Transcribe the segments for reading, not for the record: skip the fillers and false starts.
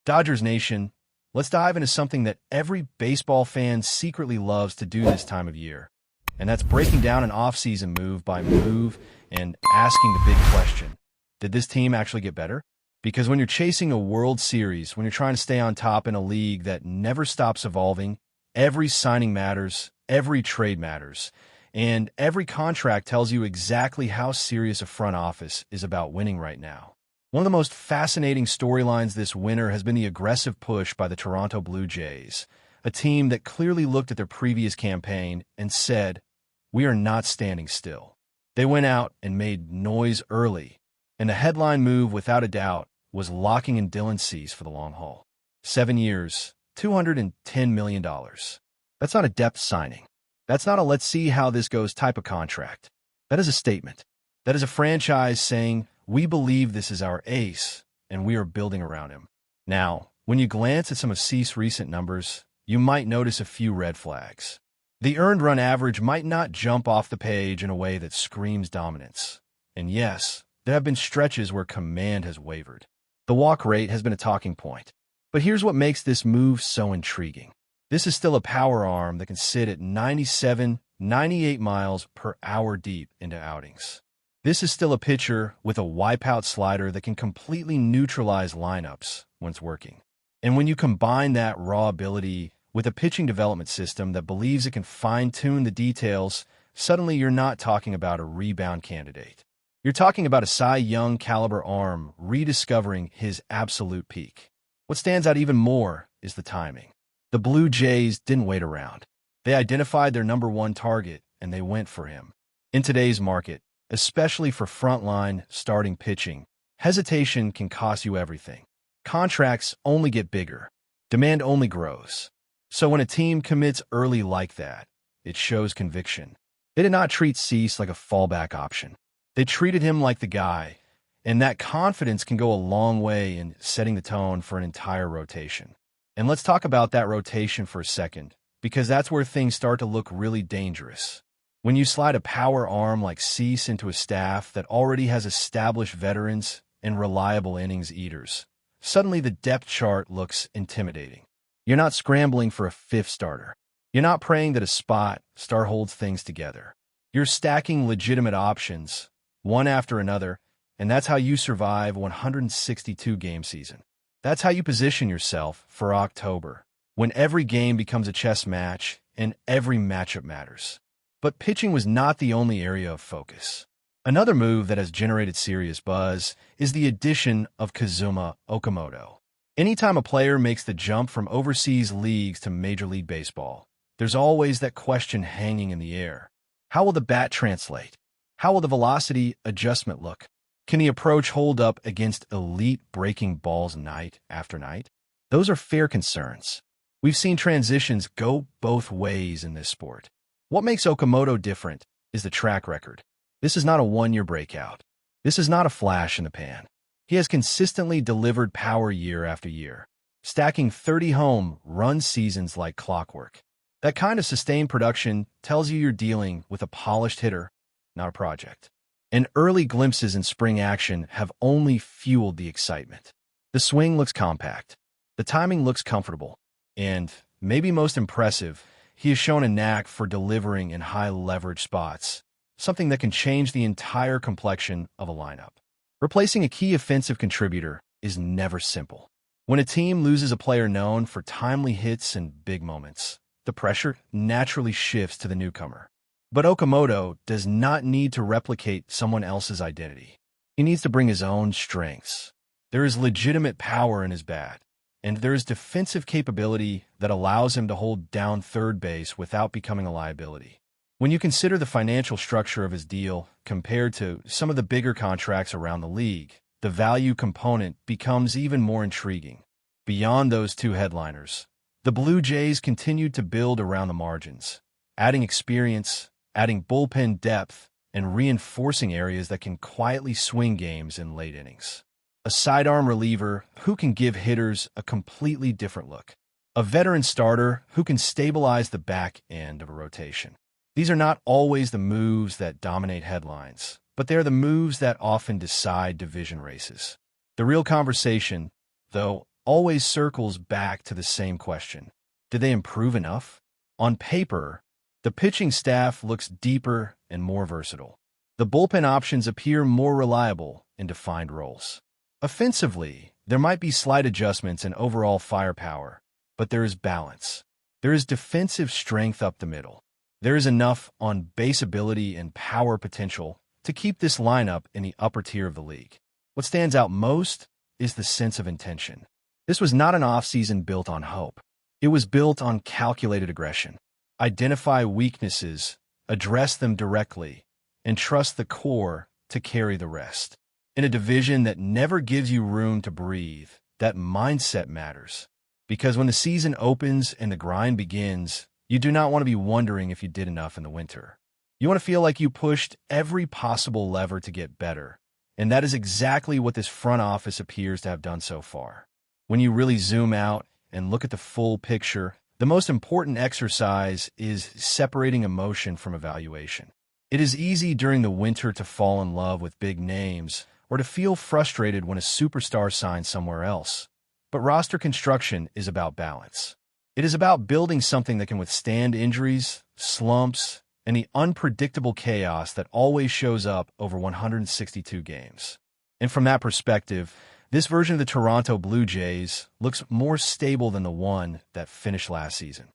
Dodgers Nation, let's dive into something that every baseball fan secretly loves to do this time of year. And that's breaking down an offseason move by move and asking the big question. Did this team actually get better? Because when you're chasing a World Series, when you're trying to stay on top in a league that never stops evolving, every signing matters, every trade matters, and every contract tells you exactly how serious a front office is about winning right now. One of the most fascinating storylines this winter has been the aggressive push by the Toronto Blue Jays, a team that clearly looked at their previous campaign and said, "We are not standing still." They went out and made noise early, and the headline move, without a doubt, was locking in Dylan Cease for the long haul. 7 years, $210 million. That's not a depth signing. That's not a let's see how this goes type of contract. That is a statement. That is a franchise saying, we believe this is our ace, and we are building around him. Now, when you glance at some of Cease's recent numbers, you might notice a few red flags. The earned run average might not jump off the page in a way that screams dominance. And yes, there have been stretches where command has wavered. The walk rate has been a talking point. But here's what makes this move so intriguing. This is still a power arm that can sit at 97, 98 miles per hour deep into outings. This is still a pitcher with a wipeout slider that can completely neutralize lineups when it's working. And when you combine that raw ability with a pitching development system that believes it can fine-tune the details, suddenly you're not talking about a rebound candidate. You're talking about a Cy Young caliber arm rediscovering his absolute peak. What stands out even more is the timing. The Blue Jays didn't wait around. They identified their number one target, and they went for him. In today's market, especially for frontline starting pitching, hesitation can cost you everything. Contracts only get bigger. Demand only grows. So when a team commits early like that, it shows conviction. They did not treat Cease like a fallback option. They treated him like the guy, and that confidence can go a long way in setting the tone for an entire rotation. And let's talk about that rotation for a second, because that's where things start to look really dangerous. When you slide a power arm like Cease into a staff that already has established veterans and reliable innings eaters, suddenly the depth chart looks intimidating. You're not scrambling for a fifth starter. You're not praying that a spot star holds things together. You're stacking legitimate options, one after another, and that's how you survive a 162-game season. That's how you position yourself for October, when every game becomes a chess match and every matchup matters. But pitching was not the only area of focus. Another move that has generated serious buzz is the addition of Kazuma Okamoto. Anytime a player makes the jump from overseas leagues to Major League Baseball, there's always that question hanging in the air. How will the bat translate? How will the velocity adjustment look? Can the approach hold up against elite breaking balls night after night? Those are fair concerns. We've seen transitions go both ways in this sport. What makes Okamoto different is the track record. This is not a one-year breakout. This is not a flash in the pan. He has consistently delivered power year after year, stacking 30 home run seasons like clockwork. That kind of sustained production tells you you're dealing with a polished hitter, not a project. And early glimpses in spring action have only fueled the excitement. The swing looks compact. The timing looks comfortable. And, maybe most impressive, he has shown a knack for delivering in high-leverage spots, something that can change the entire complexion of a lineup. Replacing a key offensive contributor is never simple. When a team loses a player known for timely hits and big moments, the pressure naturally shifts to the newcomer. But Okamoto does not need to replicate someone else's identity. He needs to bring his own strengths. There is legitimate power in his bat, and there is defensive capability that allows him to hold down third base without becoming a liability. When you consider the financial structure of his deal compared to some of the bigger contracts around the league, the value component becomes even more intriguing. Beyond those two headliners, the Blue Jays continued to build around the margins, adding experience, adding bullpen depth, and reinforcing areas that can quietly swing games in late innings. A sidearm reliever who can give hitters a completely different look. A veteran starter who can stabilize the back end of a rotation. These are not always the moves that dominate headlines, but they're the moves that often decide division races. The real conversation, though, always circles back to the same question. Did they improve enough? On paper, the pitching staff looks deeper and more versatile. The bullpen options appear more reliable in defined roles. Offensively, there might be slight adjustments in overall firepower, but there is balance. There is defensive strength up the middle. There is enough on-base ability and power potential to keep this lineup in the upper tier of the league. What stands out most is the sense of intention. This was not an offseason built on hope. It was built on calculated aggression. Identify weaknesses, address them directly, and trust the core to carry the rest. In a division that never gives you room to breathe, that mindset matters. Because when the season opens and the grind begins, you do not want to be wondering if you did enough in the winter. You want to feel like you pushed every possible lever to get better. And that is exactly what this front office appears to have done so far. When you really zoom out and look at the full picture, the most important exercise is separating emotion from evaluation. It is easy during the winter to fall in love with big names or to feel frustrated when a superstar signs somewhere else. But roster construction is about balance. It is about building something that can withstand injuries, slumps, and the unpredictable chaos that always shows up over 162 games. And from that perspective, this version of the Toronto Blue Jays looks more stable than the one that finished last season.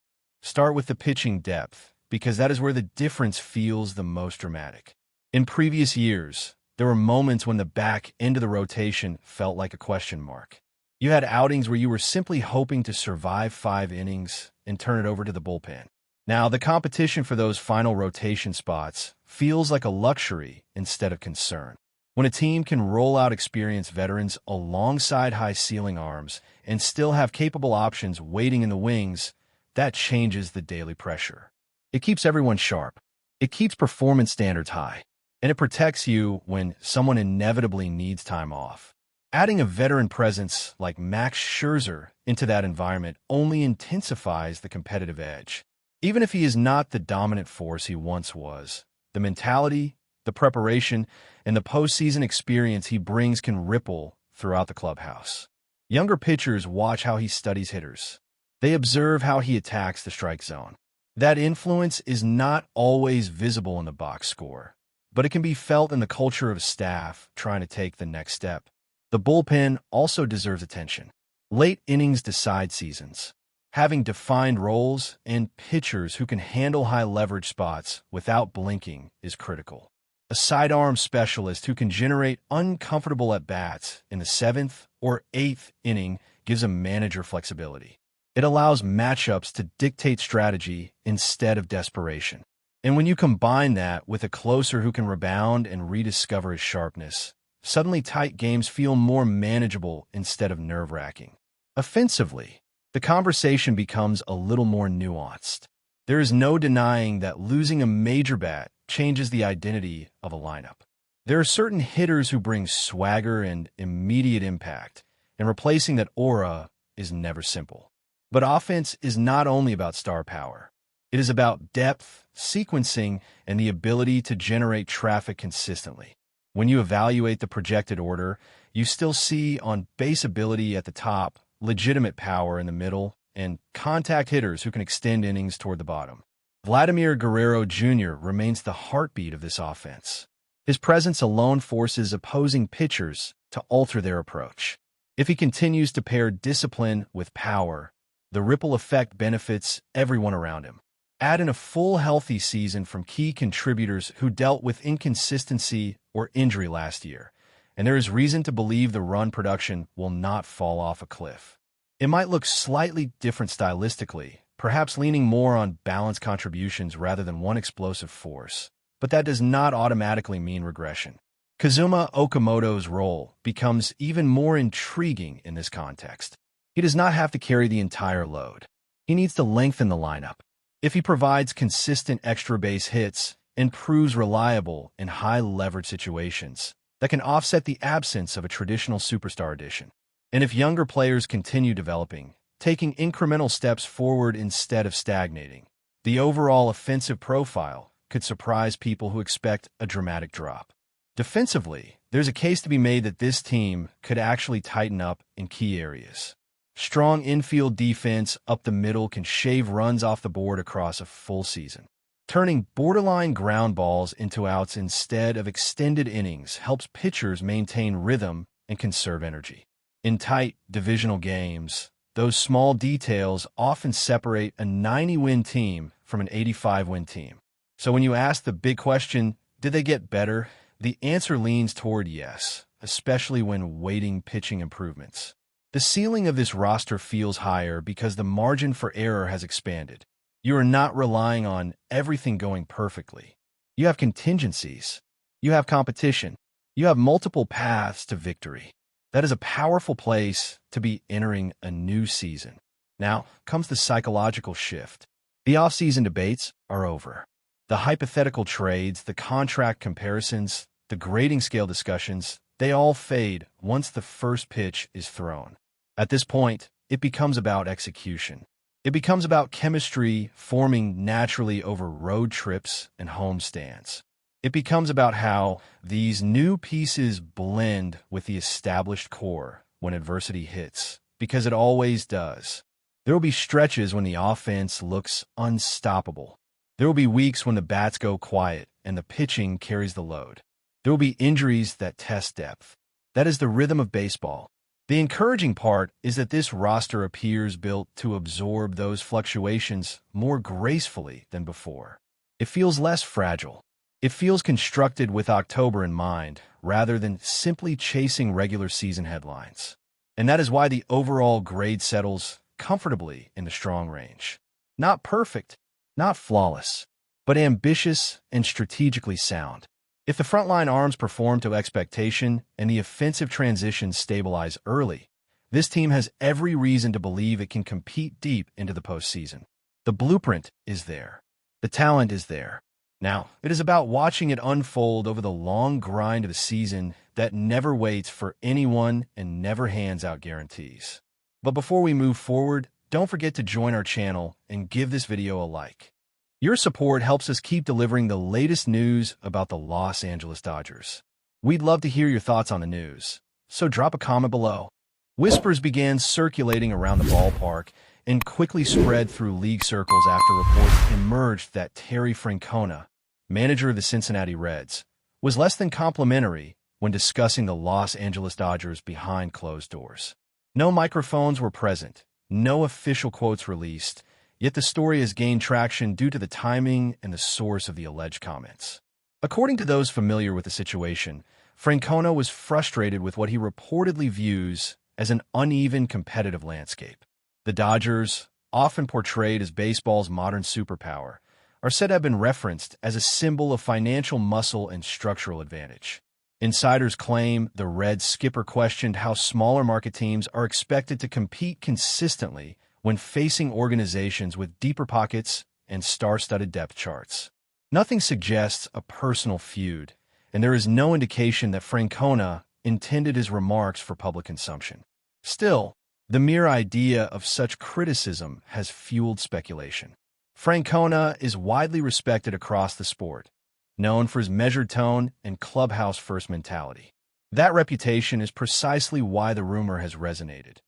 Start with the pitching depth, because that is where the difference feels the most dramatic. In previous years, there were moments when the back end of the rotation felt like a question mark. You had outings where you were simply hoping to survive 5 innings and turn it over to the bullpen. Now, the competition for those final rotation spots feels like a luxury instead of concern. When a team can roll out experienced veterans alongside high-ceiling arms and still have capable options waiting in the wings, that changes the daily pressure. It keeps everyone sharp. It keeps performance standards high. And it protects you when someone inevitably needs time off. Adding a veteran presence like Max Scherzer into that environment only intensifies the competitive edge. Even if he is not the dominant force he once was, the mentality, the preparation, and the postseason experience he brings can ripple throughout the clubhouse. Younger pitchers watch how he studies hitters. They observe how he attacks the strike zone. That influence is not always visible in the box score, but it can be felt in the culture of staff trying to take the next step. The bullpen also deserves attention. Late innings decide seasons. Having defined roles and pitchers who can handle high-leverage spots without blinking is critical. A sidearm specialist who can generate uncomfortable at-bats in the 7th or 8th inning gives a manager flexibility. It allows matchups to dictate strategy instead of desperation. And when you combine that with a closer who can rebound and rediscover his sharpness, suddenly tight games feel more manageable instead of nerve-wracking. Offensively, the conversation becomes a little more nuanced. There is no denying that losing a major bat changes the identity of a lineup. There are certain hitters who bring swagger and immediate impact, and replacing that aura is never simple. But offense is not only about star power. It is about depth, sequencing, and the ability to generate traffic consistently. When you evaluate the projected order, you still see on-base ability at the top, legitimate power in the middle, and contact hitters who can extend innings toward the bottom. Vladimir Guerrero Jr. remains the heartbeat of this offense. His presence alone forces opposing pitchers to alter their approach. If he continues to pair discipline with power, the ripple effect benefits everyone around him. Add in a full healthy season from key contributors who dealt with inconsistency or injury last year, and there is reason to believe the run production will not fall off a cliff. It might look slightly different stylistically, perhaps leaning more on balanced contributions rather than one explosive force, but that does not automatically mean regression. Kazuma Okamoto's role becomes even more intriguing in this context. He does not have to carry the entire load. He needs to lengthen the lineup. If he provides consistent extra base hits and proves reliable in high-leverage situations, that can offset the absence of a traditional superstar addition. And if younger players continue developing, taking incremental steps forward instead of stagnating, the overall offensive profile could surprise people who expect a dramatic drop. Defensively, there's a case to be made that this team could actually tighten up in key areas. Strong infield defense up the middle can shave runs off the board across a full season. Turning borderline ground balls into outs instead of extended innings helps pitchers maintain rhythm and conserve energy. In tight divisional games, those small details often separate a 90-win team from an 85-win team. So when you ask the big question, did they get better? The answer leans toward yes, especially when weighting pitching improvements. The ceiling of this roster feels higher because the margin for error has expanded. You are not relying on everything going perfectly. You have contingencies. You have competition. You have multiple paths to victory. That is a powerful place to be entering a new season. Now comes the psychological shift. The offseason debates are over. The hypothetical trades, the contract comparisons, the grading scale discussions, they all fade once the first pitch is thrown. At this point, it becomes about execution. It becomes about chemistry forming naturally over road trips and homestands. It becomes about how these new pieces blend with the established core when adversity hits, because it always does. There will be stretches when the offense looks unstoppable. There will be weeks when the bats go quiet and the pitching carries the load. There will be injuries that test depth. That is the rhythm of baseball. The encouraging part is that this roster appears built to absorb those fluctuations more gracefully than before. It feels less fragile. It feels constructed with October in mind, rather than simply chasing regular season headlines. And that is why the overall grade settles comfortably in the strong range. Not perfect, not flawless, but ambitious and strategically sound. If the frontline arms perform to expectation and the offensive transitions stabilize early, this team has every reason to believe it can compete deep into the postseason. The blueprint is there. The talent is there. Now, it is about watching it unfold over the long grind of the season that never waits for anyone and never hands out guarantees. But before we move forward, don't forget to join our channel and give this video a like. Your support helps us keep delivering the latest news about the Los Angeles Dodgers. We'd love to hear your thoughts on the news, so drop a comment below. Whispers began circulating around the ballpark and quickly spread through league circles after reports emerged that Terry Francona, manager of the Cincinnati Reds, was less than complimentary when discussing the Los Angeles Dodgers behind closed doors. No microphones were present, no official quotes released, yet the story has gained traction due to the timing and the source of the alleged comments. According to those familiar with the situation, Francona was frustrated with what he reportedly views as an uneven competitive landscape. The Dodgers, often portrayed as baseball's modern superpower, are said to have been referenced as a symbol of financial muscle and structural advantage. Insiders claim the Reds skipper questioned how smaller market teams are expected to compete consistently when facing organizations with deeper pockets and star-studded depth charts. Nothing suggests a personal feud, and there is no indication that Francona intended his remarks for public consumption. Still, the mere idea of such criticism has fueled speculation. Francona is widely respected across the sport, known for his measured tone and clubhouse-first mentality. That reputation is precisely why the rumor has resonated.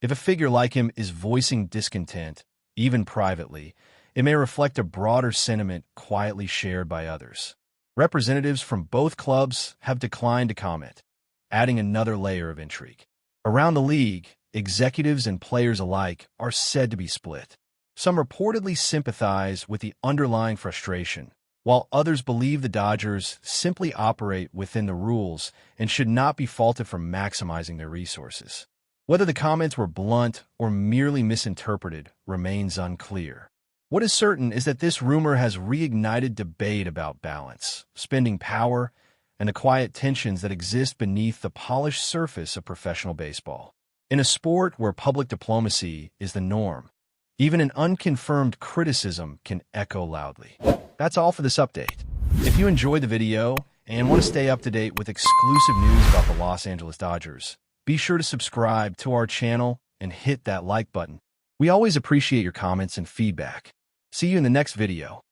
If a figure like him is voicing discontent, even privately, it may reflect a broader sentiment quietly shared by others. Representatives from both clubs have declined to comment, adding another layer of intrigue. Around the league, executives and players alike are said to be split. Some reportedly sympathize with the underlying frustration, while others believe the Dodgers simply operate within the rules and should not be faulted for maximizing their resources. Whether the comments were blunt or merely misinterpreted remains unclear. What is certain is that this rumor has reignited debate about balance, spending power, and the quiet tensions that exist beneath the polished surface of professional baseball. In a sport where public diplomacy is the norm, even an unconfirmed criticism can echo loudly. That's all for this update. If you enjoyed the video and want to stay up to date with exclusive news about the Los Angeles Dodgers, be sure to subscribe to our channel and hit that like button. We always appreciate your comments and feedback. See you in the next video.